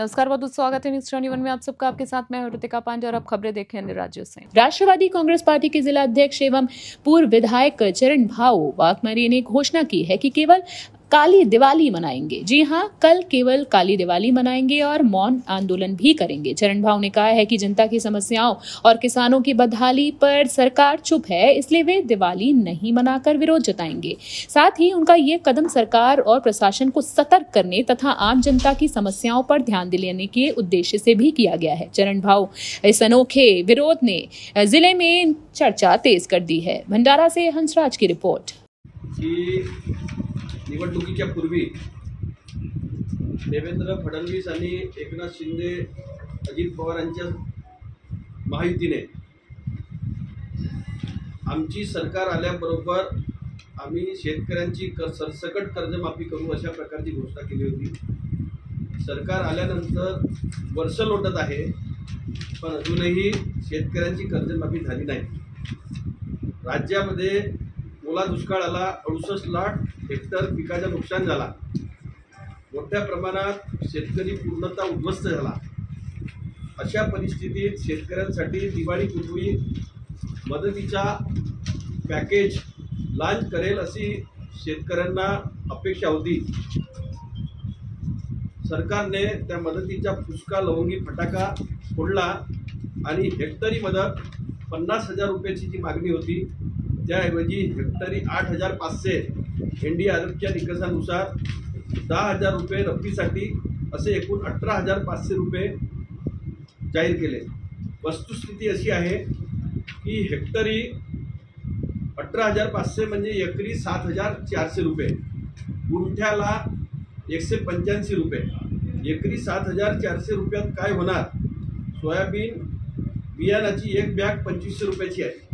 नमस्कार, बहुत स्वागत है न्यूज 21 में। आप सबका आपके साथ मैं ऋतिका पांडे और अब खबरें देखें अन्य राज्यों से। राष्ट्रवादी कांग्रेस पार्टी के जिला अध्यक्ष एवं पूर्व विधायक चरण भाऊ वाघमारे ने घोषणा की है कि केवल काली दिवाली मनाएंगे। जी हां, कल केवल काली दिवाली मनाएंगे और मौन आंदोलन भी करेंगे। चरण भाऊ ने कहा है कि जनता की समस्याओं और किसानों की बदहाली पर सरकार चुप है, इसलिए वे दिवाली नहीं मनाकर विरोध जताएंगे। साथ ही उनका ये कदम सरकार और प्रशासन को सतर्क करने तथा आम जनता की समस्याओं पर ध्यान दिलाने के उद्देश्य से भी किया गया है। चरण भाऊ इस अनोखे विरोध ने जिले में चर्चा तेज कर दी है। भंडारा से हंसराज की रिपोर्ट। निवडणुकीच्या पूर्वी देवेंद्र फडणवीस आणि एकनाथ शिंदे अजित पवार यांच्या महायुतीने आमची सरकार आल्याबरोबर आम्ही शेतकऱ्यांची सरसकट कर्जमाफी करू अशा प्रकारची घोषणा केली होती। सरकार आल्यानंतर वर्ष लोटत आहे, पण अजूनही शेतकऱ्यांची कर्जमाफी झाली नाही। राज्यामध्ये ओला दुष्काळ आला, 68 लाख हेक्टर पिकाचं नुकसान झाला। मोठ्या प्रमाणात शेतकरी पूर्णतः उद्ध्वस्त झाला। अशा परिस्थितीत शेतकऱ्यांसाठी दिवाळीपूर्वी मदतीचा पॅकेज लॉन्च करेल अशी शेतकऱ्यांना अपेक्षा होती। सरकारने त्या मदतीचा फुसका लवंगी फटाका फोडला आणि हेक्टरी मदत 50,000 रुपयाची जी मागणी होती त्याऐवजी हेक्टरी 8,500 NDRFच्या निकषानुसार 10,000 रुपये रब्बीसाठी असे एकूण 18,500 रुपये जाहीर केले। वस्तुस्थिती अशी आहे की हेक्टरी 18,500 म्हणजे एकरी 7,400 रुपये, गुंठ्याला 185 रुपये। एकरी 7,400 रुपयात काय होणार? सोयाबीन बियाणाची एक बॅग 2500 रुपयाची आहे।